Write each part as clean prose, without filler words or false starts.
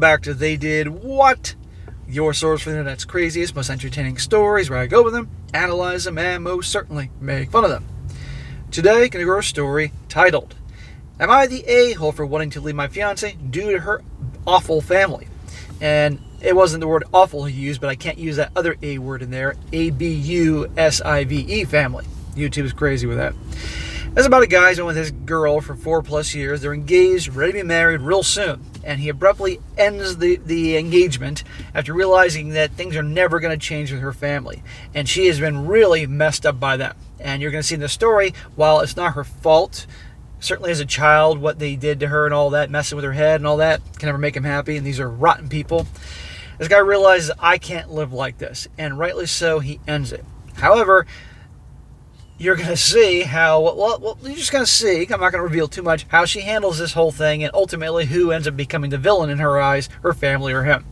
back to They Did What? Your source for the internet's craziest, most entertaining stories, where I go over them, analyze them, and most certainly make fun of them. Today, going to go over a story titled, Am I the A-hole for wanting to leave my fiancée due to her awful family? And it wasn't the word awful he used, but I can't use that other A word in there, A-B-U-S-I-V-E family. YouTube is crazy with that. It's about a guy who's been with his girl for 4+ years. They're engaged, ready to be married real soon. And he abruptly ends the engagement after realizing that things are never going to change with her family. And she has been really messed up by them. And you're going to see in the story, while it's not her fault, certainly as a child, what they did to her and all that, messing with her head and all that, can never make him happy. And these are rotten people. This guy realizes, I can't live like this. And rightly so, he ends it. However, you're going to see how, well, you're just going to see, I'm not going to reveal too much, how she handles this whole thing and ultimately who ends up becoming the villain in her eyes, her family or him.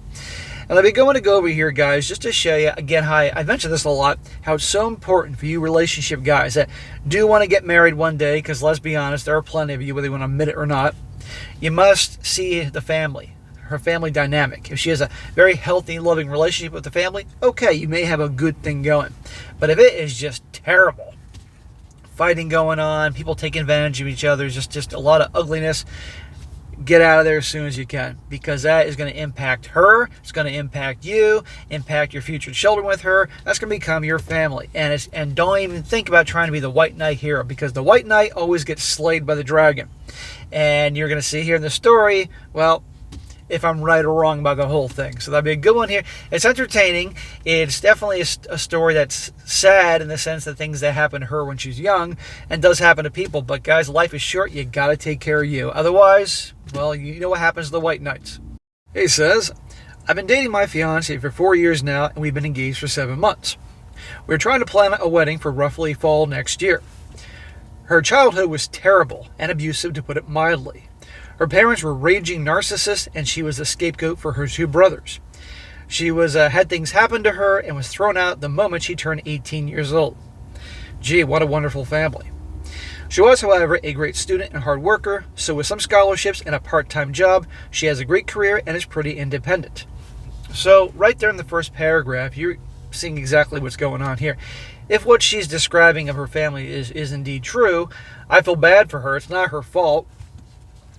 And let me go over here, guys, just to show you, again, how I mentioned this a lot, how it's so important for you relationship guys that do want to get married one day, because let's be honest, there are plenty of you, whether you want to admit it or not. You must see the family, her family dynamic. If she has a very healthy, loving relationship with the family, okay, you may have a good thing going. But if it is just terrible, fighting going on, people taking advantage of each other, just a lot of ugliness, get out of there as soon as you can, because that is going to impact her, it's going to impact you, impact your future children with her. That's going to become your family. And don't even think about trying to be the white knight hero, because the white knight always gets slayed by the dragon. And you're going to see here in the story, well, if I'm right or wrong about the whole thing. So that'll be a good one here. It's entertaining. It's definitely a story that's sad in the sense that things that happen to her when she's young and does happen to people. But guys, life is short. You got to take care of you. Otherwise, well, you know what happens to the white knights. He says, I've been dating my fiancée for 4 years now, and we've been engaged for 7 months. We're trying to plan a wedding for roughly fall next year. Her childhood was terrible and abusive, to put it mildly. Her parents were raging narcissists, and she was the scapegoat for her 2 brothers. She had things happen to her and was thrown out the moment she turned 18 years old. Gee, what a wonderful family. She was, however, a great student and hard worker, so with some scholarships and a part-time job, she has a great career and is pretty independent. So, right there in the first paragraph, you're seeing exactly what's going on here. If what she's describing of her family is indeed true, I feel bad for her. It's not her fault.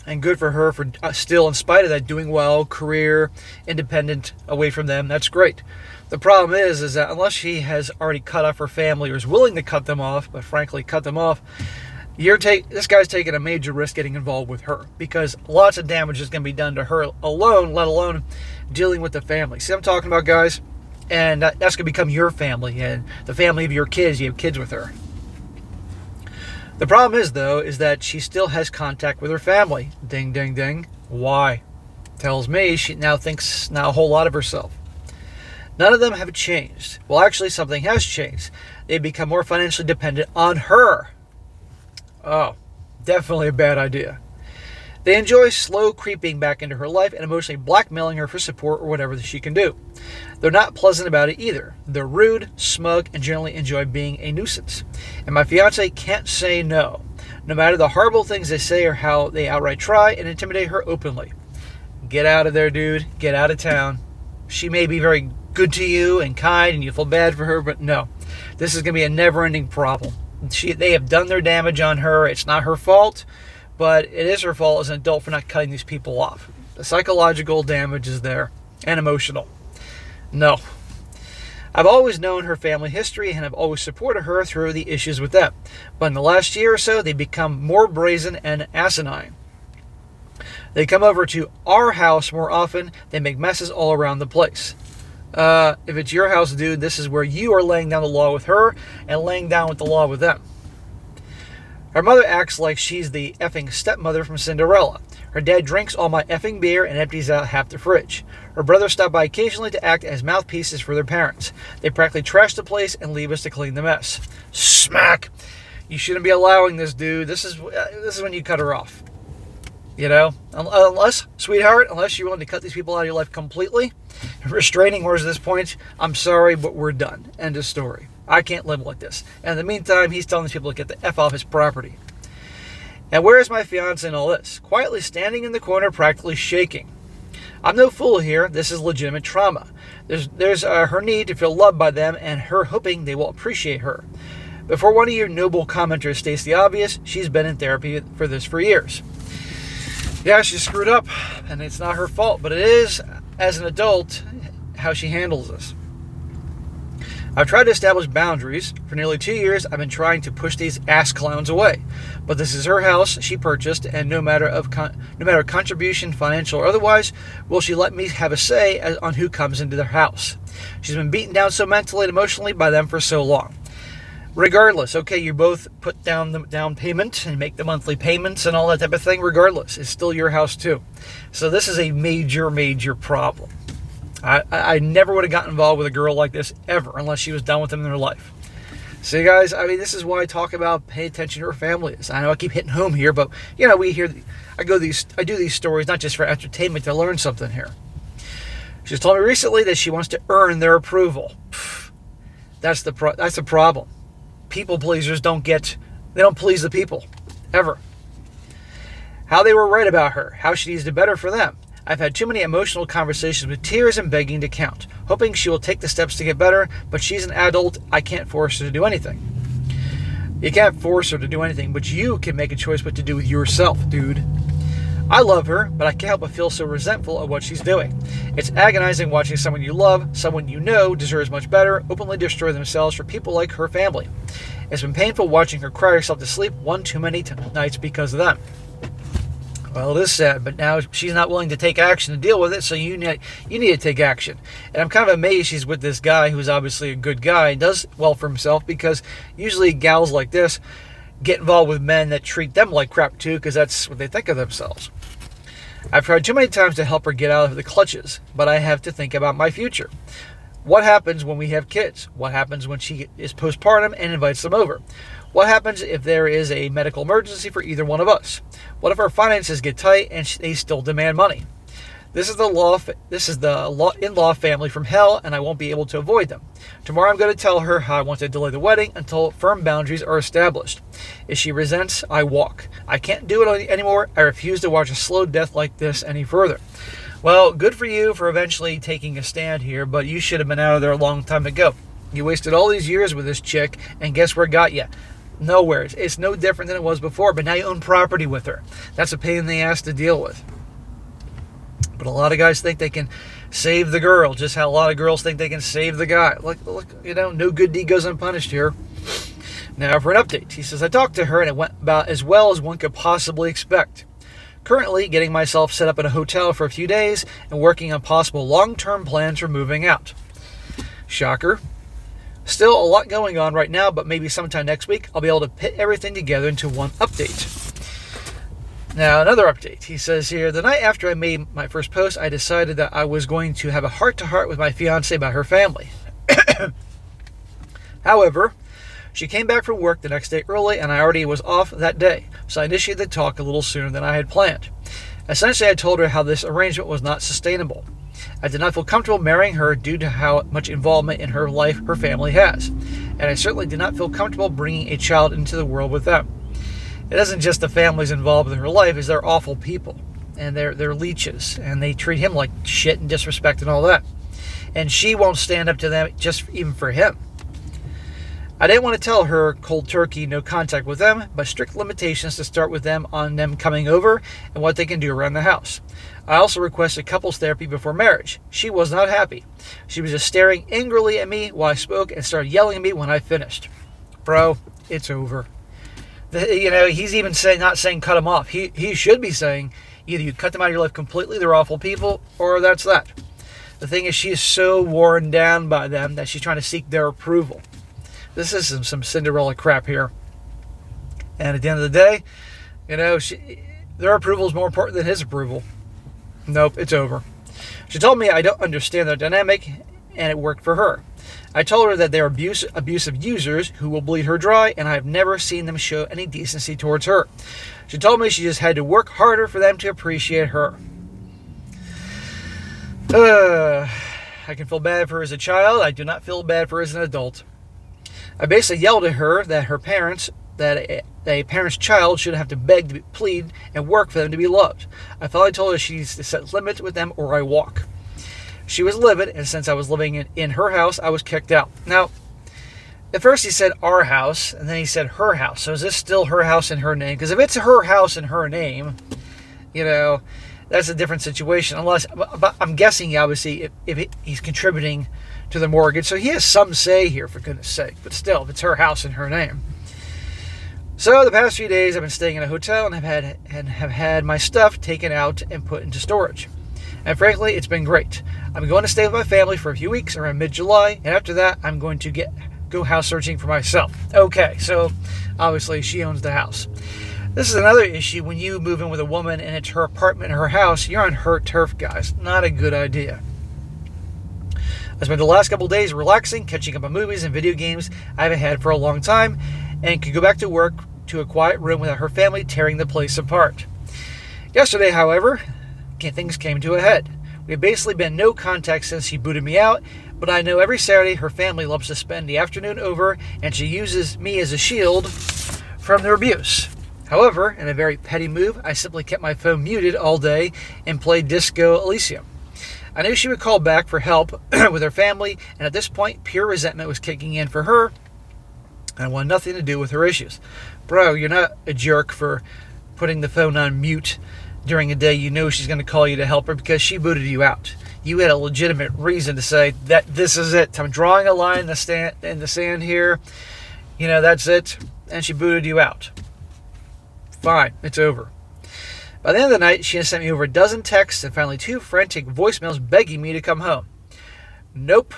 And good for her for still, in spite of that, doing well, career, independent, away from them. That's great. The problem is that unless she has already cut off her family or is willing to cut them off, but frankly cut them off, this guy's taking a major risk getting involved with her, because lots of damage is going to be done to her alone, let alone dealing with the family. See what I'm talking about, guys? And that's going to become your family and the family of your kids. You have kids with her. The problem is, though, is that she still has contact with her family. Ding, ding, ding. Why? Tells me she now thinks a whole lot of herself. None of them have changed. Well, actually, something has changed. They've become more financially dependent on her. Oh, definitely a bad idea. They enjoy slow creeping back into her life and emotionally blackmailing her for support or whatever she can do. They're not pleasant about it either. They're rude, smug, and generally enjoy being a nuisance. And my fiancé can't say no, no matter the horrible things they say or how they outright try and intimidate her openly. Get out of there, dude. Get out of town. She may be very good to you and kind and you feel bad for her, but no. This is going to be a never-ending problem. They have done their damage on her. It's not her fault, but it is her fault as an adult for not cutting these people off. The psychological damage is there, and emotional. No. I've always known her family history and have always supported her through the issues with them. But in the last year or so, they've become more brazen and asinine. They come over to our house more often. They make messes all around the place. If it's your house, dude, this is where you are laying down the law with her and laying down with the law with them. Her mother acts like she's the effing stepmother from Cinderella. Her dad drinks all my effing beer and empties out half the fridge. Her brothers stop by occasionally to act as mouthpieces for their parents. They practically trash the place and leave us to clean the mess. Smack! You shouldn't be allowing this, dude. This is when you cut her off. You know? Unless, sweetheart, unless you're willing to cut these people out of your life completely, restraining orders at this point, I'm sorry, but we're done. End of story. I can't live like this. And in the meantime, he's telling these people to get the F off his property. And where is my fiancé in all this? Quietly standing in the corner, practically shaking. I'm no fool here. This is legitimate trauma. There's her need to feel loved by them and her hoping they will appreciate her. Before one of your noble commenters states the obvious, she's been in therapy for this for years. Yeah, she screwed up, and it's not her fault, but it is, as an adult, how she handles this. I've tried to establish boundaries. For nearly 2 years, I've been trying to push these ass clowns away. But this is her house she purchased, and no matter contribution, financial or otherwise, will she let me have a say on who comes into their house. She's been beaten down so mentally and emotionally by them for so long. Regardless, okay, you both put down the down payment and make the monthly payments and all that type of thing. Regardless, it's still your house too. So this is a major, major problem. I never would have gotten involved with a girl like this ever unless she was done with them in their life. So guys, I mean, this is why I talk about pay attention to her family. I know I keep hitting home here, but I do these stories not just for entertainment, to learn something here. She's told me recently that she wants to earn their approval. That's the problem. People pleasers don't please the people ever. How they were right about her, how she needs to better for them. I've had too many emotional conversations with tears and begging to count, hoping she will take the steps to get better, but she's an adult. I can't force her to do anything. You can't force her to do anything, but you can make a choice what to do with yourself, dude. I love her, but I can't help but feel so resentful of what she's doing. It's agonizing watching someone you love, someone you know deserves much better, openly destroy themselves for people like her family. It's been painful watching her cry herself to sleep one too many nights because of them. Well, it is sad, but now she's not willing to take action to deal with it, so you need to take action. And I'm kind of amazed she's with this guy who's obviously a good guy and does well for himself, because usually gals like this get involved with men that treat them like crap too, because that's what they think of themselves. I've tried too many times to help her get out of the clutches, but I have to think about my future. What happens when we have kids? What happens when she is postpartum and invites them over? What happens if there is a medical emergency for either one of us? What if our finances get tight and they still demand money? This is the in-law family from hell, and I won't be able to avoid them. Tomorrow I'm going to tell her how I want to delay the wedding until firm boundaries are established. If she resents, I walk. I can't do it anymore. I refuse to watch a slow death like this any further. Well, good for you for eventually taking a stand here, but you should have been out of there a long time ago. You wasted all these years with this chick, and guess where it got you? Nowhere. It's no different than it was before, but now you own property with her. That's a pain in the ass to deal with. But a lot of guys think they can save the girl, just how a lot of girls think they can save the guy. Look, no good deed goes unpunished here. Now for an update. He says, I talked to her and it went about as well as one could possibly expect. Currently getting myself set up in a hotel for a few days and working on possible long-term plans for moving out. Shocker. Still a lot going on right now, but maybe sometime next week I'll be able to put everything together into one update. Now, another update. He says here, the night after I made my first post, I decided that I was going to have a heart-to-heart with my fiancée about her family. However, she came back from work the next day early, and I already was off that day, so I initiated the talk a little sooner than I had planned. Essentially, I told her how this arrangement was not sustainable. I did not feel comfortable marrying her due to how much involvement in her life her family has, and I certainly did not feel comfortable bringing a child into the world with them. It isn't just the families involved in her life, it's they're awful people, and they're leeches, and they treat him like shit and disrespect and all that. And she won't stand up to them just even for him. I didn't want to tell her cold turkey, no contact with them, but strict limitations to start with them on them coming over and what they can do around the house. I also requested couples therapy before marriage. She was not happy. She was just staring angrily at me while I spoke and started yelling at me when I finished. Bro, it's over. He's even not saying cut them off. He should be saying either you cut them out of your life completely, they're awful people, or that's that. The thing is, she is so worn down by them that she's trying to seek their approval. This is some Cinderella crap here. And at the end of the day, their approval is more important than his approval. Nope, it's over. She told me I don't understand their dynamic, and it worked for her. I told her that they're abusive users who will bleed her dry, and I have never seen them show any decency towards her. She told me she just had to work harder for them to appreciate her. I can feel bad for her as a child. I do not feel bad for her as an adult. I basically yelled at her that her parents, that that a parent's child shouldn't have to beg, plead, and work for them to be loved. I finally told her she needs to set limits with them or I walk. She was livid, and since I was living in her house, I was kicked out. Now, at first he said our house, and then he said her house. So is this still her house in her name? Because if it's her house in her name, that's a different situation. But I'm guessing, obviously, if he's contributing to the mortgage. So he has some say here, for goodness sake. But still, if it's her house in her name. So the past few days, I've been staying in a hotel and have had my stuff taken out and put into storage. And frankly, it's been great. I'm going to stay with my family for a few weeks around mid-July, and after that, I'm going to go house searching for myself. Okay, so obviously she owns the house. This is another issue when you move in with a woman and it's her apartment and her house. You're on her turf, guys. Not a good idea. I spent the last couple of days relaxing, catching up on movies and video games I haven't had for a long time, and could go back to work to a quiet room without her family tearing the place apart. Yesterday, however, things came to a head. We have basically been no contact since she booted me out, but I know every Saturday her family loves to spend the afternoon over, and she uses me as a shield from their abuse. However, in a very petty move, I simply kept my phone muted all day and played Disco Elysium. I knew she would call back for help with her family, and at this point, pure resentment was kicking in for her, and I wanted nothing to do with her issues. Bro, you're not a jerk for putting the phone on mute during a day you know she's going to call you to help her because she booted you out. You had a legitimate reason to say that this is it. I'm drawing a line in the sand here. That's it. And she booted you out. Fine, it's over. By the end of the night, she has sent me over a dozen texts and finally 2 frantic voicemails begging me to come home. Nope,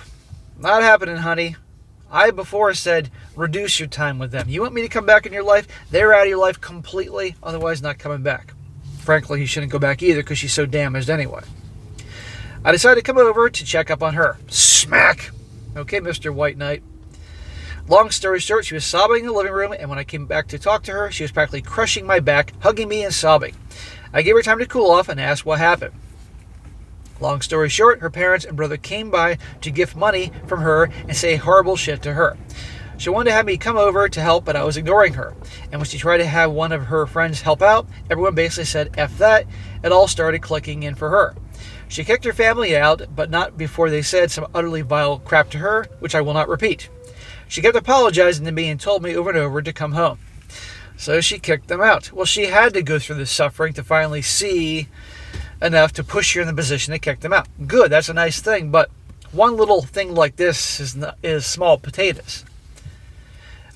not happening, honey. I before said reduce your time with them. You want me to come back in your life? They're out of your life completely, otherwise not coming back. Frankly, he shouldn't go back either because she's so damaged anyway. I decided to come over to check up on her. Smack! Okay, Mr. White Knight. Long story short, she was sobbing in the living room, and when I came back to talk to her, she was practically crushing my back, hugging me and sobbing. I gave her time to cool off and asked what happened. Long story short, her parents and brother came by to gift money from her and say horrible shit to her. She wanted to have me come over to help, but I was ignoring her. And when she tried to have one of her friends help out, everyone basically said F that. It all started clicking in for her. She kicked her family out, but not before they said some utterly vile crap to her, which I will not repeat. She kept apologizing to me and told me over and over to come home. So she kicked them out. Well, she had to go through this suffering to finally see enough to push her in the position to kick them out. Good, that's a nice thing, but one little thing like this is small potatoes.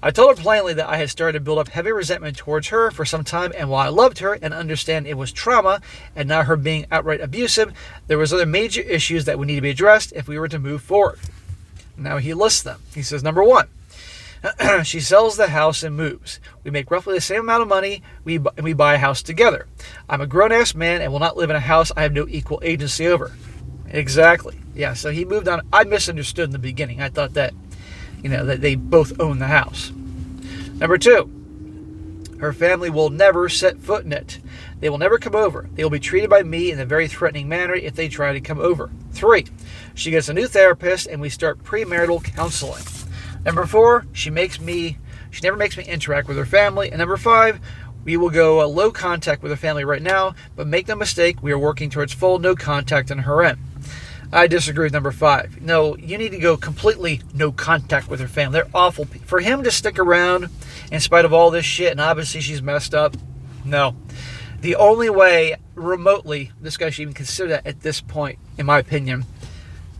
I told her plainly that I had started to build up heavy resentment towards her for some time, and while I loved her and understand it was trauma and not her being outright abusive, there was other major issues that would need to be addressed if we were to move forward. Now he lists them. He says, number 1, she sells the house and moves. We make roughly the same amount of money, we buy a house together. I'm a grown-ass man and will not live in a house I have no equal agency over. Exactly. Yeah, so he moved on. I misunderstood in the beginning. I thought that that they both own the house. Number 2, her family will never set foot in it. They will never come over. They will be treated by me in a very threatening manner if they try to come over. 3, she gets a new therapist and we start premarital counseling. Number 4, she never makes me interact with her family. And number 5, we will go low contact with her family right now, but make no mistake, we are working towards full no contact on her end. I disagree with number 5. No, you need to go completely no contact with her family. They're awful. For him to stick around in spite of all this shit, and obviously she's messed up, no. The only way remotely this guy should even consider that at this point, in my opinion,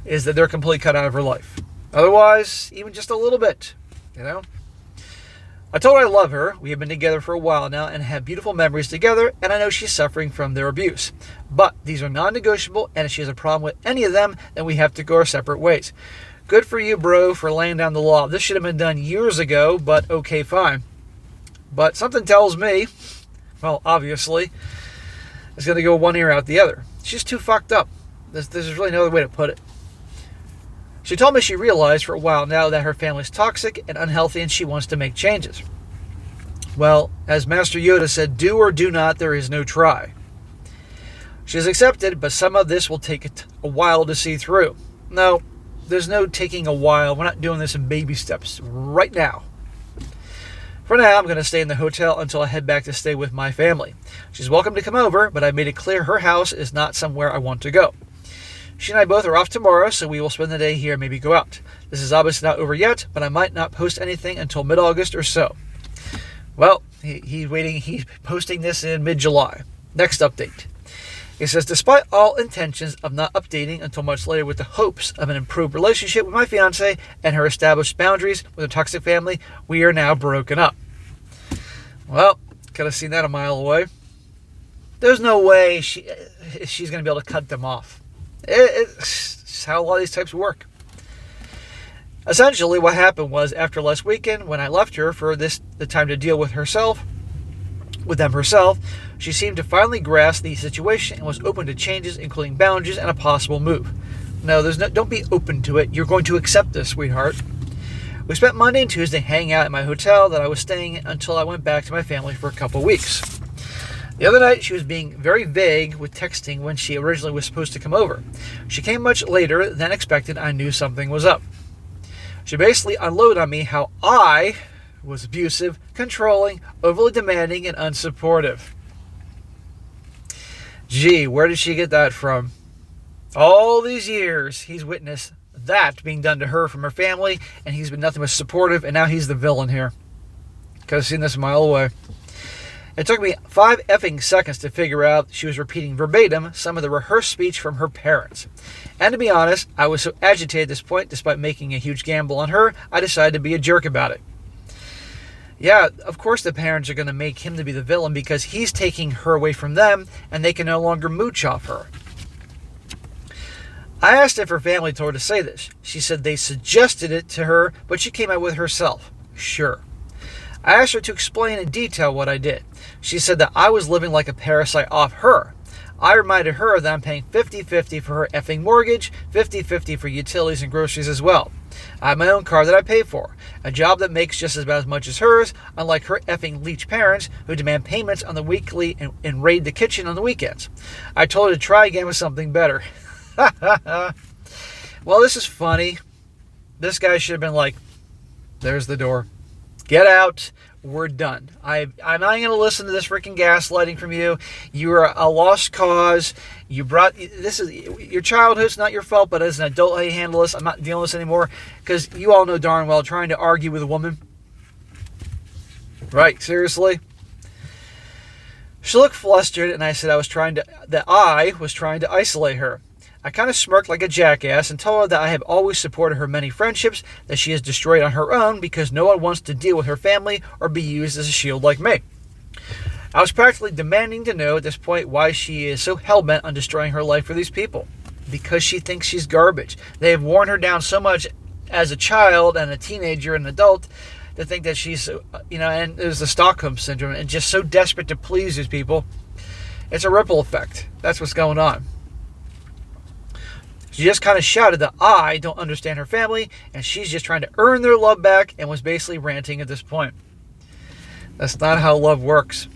is that they're completely cut out of her life. Otherwise, even just a little bit, I told her I love her. We have been together for a while now and have beautiful memories together, and I know she's suffering from their abuse. But these are non-negotiable, and if she has a problem with any of them, then we have to go our separate ways. Good for you, bro, for laying down the law. This should have been done years ago, but okay, fine. But something tells me, well, obviously, it's going to go one ear out the other. She's too fucked up. There's really no other way to put it. She told me she realized for a while now that her family's toxic and unhealthy and she wants to make changes. Well, as Master Yoda said, do or do not, there is no try. She has accepted, but some of this will take a while to see through. No, there's no taking a while. We're not doing this in baby steps right now. For now, I'm going to stay in the hotel until I head back to stay with my family. She's welcome to come over, but I made it clear her house is not somewhere I want to go. She and I both are off tomorrow, so we will spend the day here, maybe go out. This is obviously not over yet, but I might not post anything until mid-August or so. Well, he's waiting. He's posting this in mid-July. Next update. He says, despite all intentions of not updating until much later with the hopes of an improved relationship with my fiancée and her established boundaries with a toxic family, we are now broken up. Well, could have seen that a mile away. There's no way she's going to be able to cut them off. It's how a lot of these types work. Essentially, what happened was after last weekend, when I left her for the time to deal with them herself, she seemed to finally grasp the situation and was open to changes, including boundaries and a possible move. No, don't be open to it. You're going to accept this, sweetheart. We spent Monday and Tuesday hanging out at my hotel that I was staying in until I went back to my family for a couple weeks. The other night, she was being very vague with texting when she originally was supposed to come over. She came much later than expected. I knew something was up. She basically unloaded on me how I was abusive, controlling, overly demanding, and unsupportive. Gee, where did she get that from? All these years, he's witnessed that being done to her from her family, and he's been nothing but supportive, and now he's the villain here. Could have seen this a mile away. It took me 5 effing seconds to figure out she was repeating verbatim some of the rehearsed speech from her parents. And to be honest, I was so agitated at this point, despite making a huge gamble on her, I decided to be a jerk about it. Yeah, of course the parents are going to make him to be the villain because he's taking her away from them and they can no longer mooch off her. I asked if her family told her to say this. She said they suggested it to her, but she came out with herself. Sure. I asked her to explain in detail what I did. She said that I was living like a parasite off her. I reminded her that I'm paying 50-50 for her effing mortgage, 50-50 for utilities and groceries as well. I have my own car that I pay for, a job that makes just about as much as hers, unlike her effing leech parents who demand payments on the weekly and raid the kitchen on the weekends. I told her to try again with something better. Well, this is funny. This guy should have been like, there's the door. Get out. We're done. I'm not going to listen to this freaking gaslighting from you. You're a lost cause. This is your childhood. It's not your fault, but as an adult, how you handle this, I'm not dealing with this anymore because you all know darn well trying to argue with a woman. Right? Seriously? She looked flustered, and I said I was trying to isolate her. I kind of smirked like a jackass and told her that I have always supported her many friendships that she has destroyed on her own because no one wants to deal with her family or be used as a shield like me. I was practically demanding to know at this point why she is so hell-bent on destroying her life for these people. Because she thinks she's garbage. They have worn her down so much as a child and a teenager and an adult to think that she's, and there's the Stockholm Syndrome and just so desperate to please these people. It's a ripple effect. That's what's going on. She just kind of shouted that I don't understand her family and she's just trying to earn their love back and was basically ranting at this point. That's not how love works.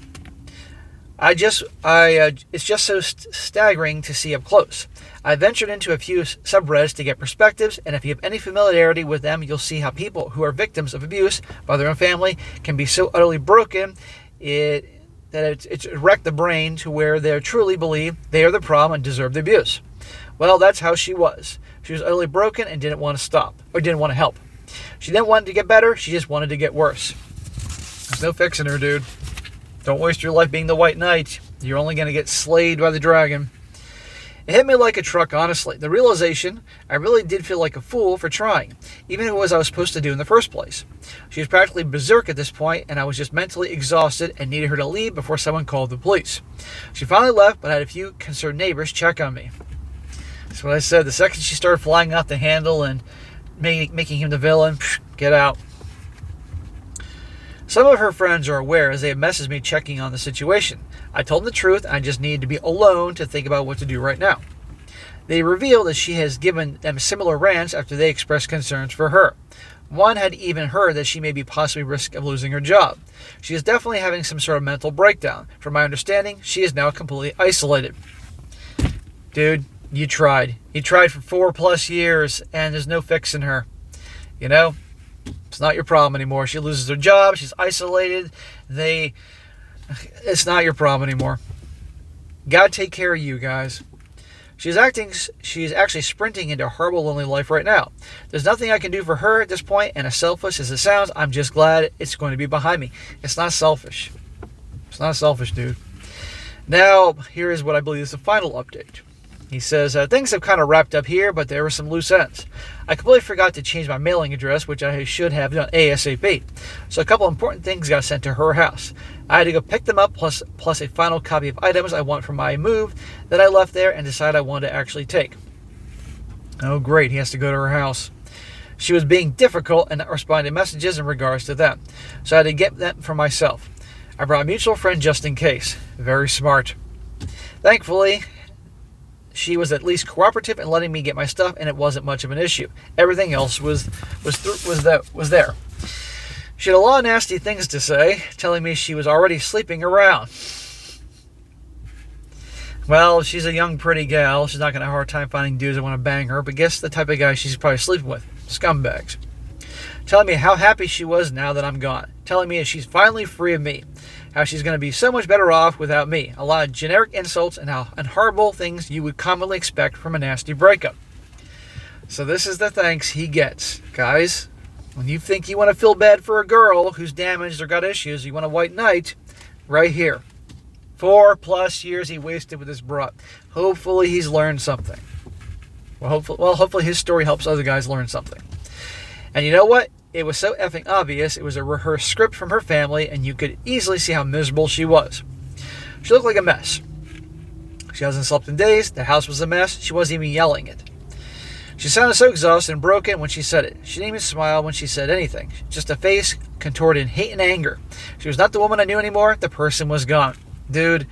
It's just so staggering to see up close. I ventured into a few subreddits to get perspectives, and if you have any familiarity with them, you'll see how people who are victims of abuse by their own family can be so utterly broken that it's wrecked the brain to where they truly believe they are the problem and deserve the abuse. Well, that's how she was. She was utterly broken and didn't want to stop, or didn't want to help. She didn't want to get better, she just wanted to get worse. There's no fixing her, dude. Don't waste your life being the White Knight. You're only going to get slayed by the dragon. It hit me like a truck, honestly. The realization, I really did feel like a fool for trying, even if it was I was supposed to do in the first place. She was practically berserk at this point, and I was just mentally exhausted and needed her to leave before someone called the police. She finally left, but I had a few concerned neighbors check on me. That's what I said. The second she started flying out the handle and making him the villain, get out. Some of her friends are aware as they have messaged me checking on the situation. I told them the truth. I just needed to be alone to think about what to do right now. They revealed that she has given them similar rants after they expressed concerns for her. One had even heard that she may be possibly at risk of losing her job. She is definitely having some sort of mental breakdown. From my understanding, she is now completely isolated. Dude, you tried. You tried for 4+ years, and there's no fixing her. It's not your problem anymore. She loses her job. She's isolated. It's not your problem anymore. Gotta take care of you guys. She's actually sprinting into a horrible, lonely life right now. There's nothing I can do for her at this point, and as selfish as it sounds, I'm just glad it's going to be behind me. It's not selfish. It's not selfish, dude. Now, here is what I believe is the final update. He says, things have kind of wrapped up here, but there were some loose ends. I completely forgot to change my mailing address, which I should have done ASAP. So a couple important things got sent to her house. I had to go pick them up, plus a final copy of items I want for my move that I left there and decided I wanted to actually take. Oh, great. He has to go to her house. She was being difficult and not responding to messages in regards to them. So I had to get them for myself. I brought a mutual friend just in case. Very smart. Thankfully, she was at least cooperative in letting me get my stuff, and it wasn't much of an issue. Everything else was there. She had a lot of nasty things to say, telling me she was already sleeping around. Well, she's a young, pretty gal. She's not going to have a hard time finding dudes that want to bang her, but guess the type of guy she's probably sleeping with. Scumbags. Telling me how happy she was now that I'm gone. Telling me that she's finally free of me. How she's going to be so much better off without me. A lot of generic insults and horrible things you would commonly expect from a nasty breakup. So this is the thanks he gets. Guys, when you think you want to feel bad for a girl who's damaged or got issues, you want a white knight, right here. 4+ years he wasted with this broad. Hopefully he's learned something. Hopefully his story helps other guys learn something. And you know what? It was so effing obvious. It was a rehearsed script from her family, and you could easily see how miserable she was. She looked like a mess. She hasn't slept in days. The house was a mess. She wasn't even yelling it. She sounded so exhausted and broken when she said it. She didn't even smile when she said anything. Just a face contorted in hate and anger. She was not the woman I knew anymore. The person was gone. Dude,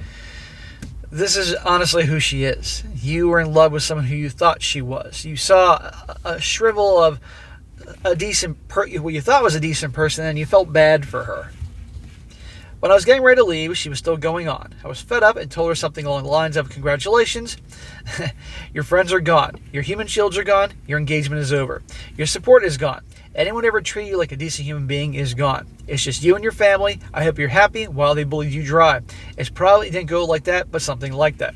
this is honestly who she is. You were in love with someone who you thought she was. You saw a shrivel of what you thought was a decent person, and you felt bad for her. When I was getting ready to leave, she was still going on. I was fed up and told her something along the lines of, congratulations, your friends are gone, your human shields are gone, your engagement is over, your support is gone, anyone who ever treated you like a decent human being is gone. It's just you and your family. I hope you're happy while they bullied you dry. It probably didn't go like that, but something like that.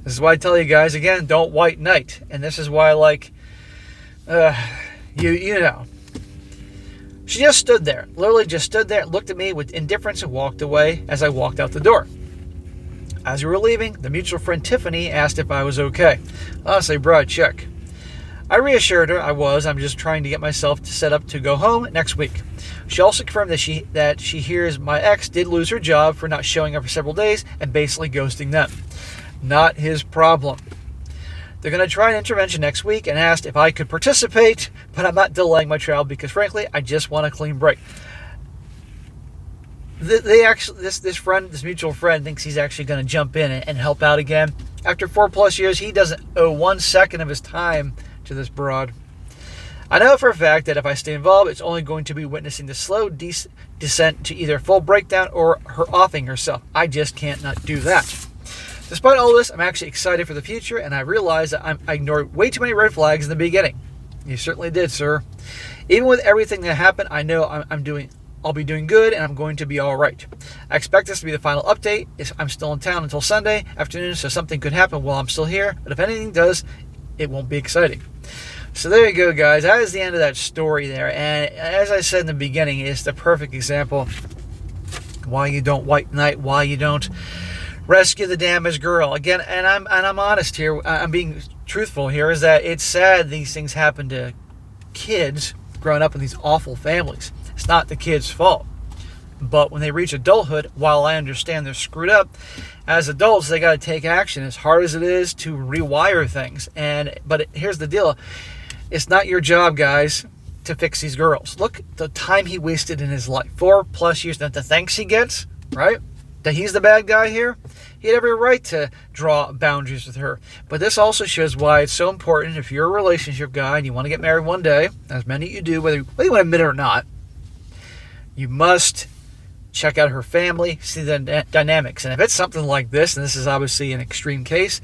This is why I tell you guys, again, don't white knight. And this is why, you know. She just stood there, literally just stood there, looked at me with indifference and walked away as I walked out the door. As we were leaving, the mutual friend Tiffany asked if I was okay. Honestly, bro, check. I reassured her I'm just trying to get myself set up to go home next week. She also confirmed that she hears my ex did lose her job for not showing up for several days and basically ghosting them. Not his problem. They're going to try an intervention next week and asked if I could participate, but I'm not delaying my trial because, frankly, I just want a clean break. This mutual friend thinks he's actually going to jump in and help out again. After 4+ years, he doesn't owe 1 second of his time to this broad. I know for a fact that if I stay involved, it's only going to be witnessing the slow descent to either full breakdown or her offing herself. I just can't not do that. Despite all this, I'm actually excited for the future, and I realize that I ignored way too many red flags in the beginning. You certainly did, sir. Even with everything that happened, I know I'll be doing good, and I'm going to be all right. I expect this to be the final update. I'm still in town until Sunday afternoon, so something could happen while I'm still here. But if anything does, it won't be exciting. So there you go, guys. That is the end of that story there. And as I said in the beginning, it's the perfect example why you don't white knight, why you don't rescue the damaged girl. Again, and I'm honest here. I'm being truthful here. Is that it's sad these things happen to kids growing up in these awful families. It's not the kid's fault. But when they reach adulthood, while I understand they're screwed up, as adults they got to take action. As hard as it is to rewire things, but here's the deal: it's not your job, guys, to fix these girls. Look, the time he wasted in his life, 4+ years. Now the thanks he gets, right? That he's the bad guy here. He had every right to draw boundaries with her. But this also shows why it's so important, if you're a relationship guy and you want to get married one day, as many of you do, whether you want to admit it or not, you must check out her family, see the dynamics. And if it's something like this, and this is obviously an extreme case,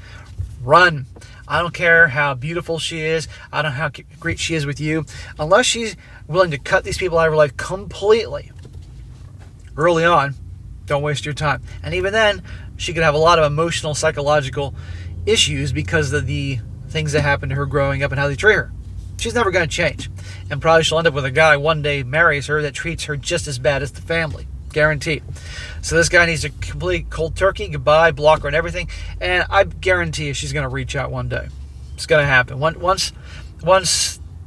run. I don't care how beautiful she is. I don't know how great she is with you. Unless she's willing to cut these people out of her life completely early on, don't waste your time. And even then, she could have a lot of emotional, psychological issues because of the things that happened to her growing up and how they treat her. She's never going to change. And probably she'll end up with a guy one day marries her that treats her just as bad as the family. Guaranteed. So this guy needs to complete cold turkey, goodbye, block her and everything. And I guarantee you she's going to reach out one day. It's going to happen. Once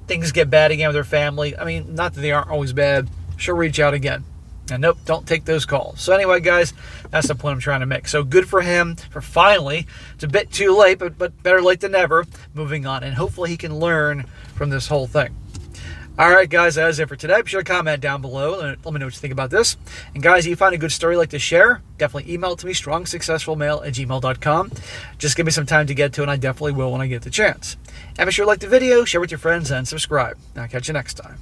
things get bad again with her family, I mean, not that they aren't always bad, she'll reach out again. And nope, don't take those calls. So anyway, guys, that's the point I'm trying to make. So good for him for finally, it's a bit too late, but better late than never, moving on. And hopefully he can learn from this whole thing. All right, guys, that is it for today. Be sure to comment down below. Let me know what you think about this. And guys, if you find a good story you'd like to share, definitely email it to me, strongsuccessfulmale@gmail.com. Just give me some time to get to it, and I definitely will when I get the chance. And be sure to like the video, share with your friends, and subscribe. I'll catch you next time.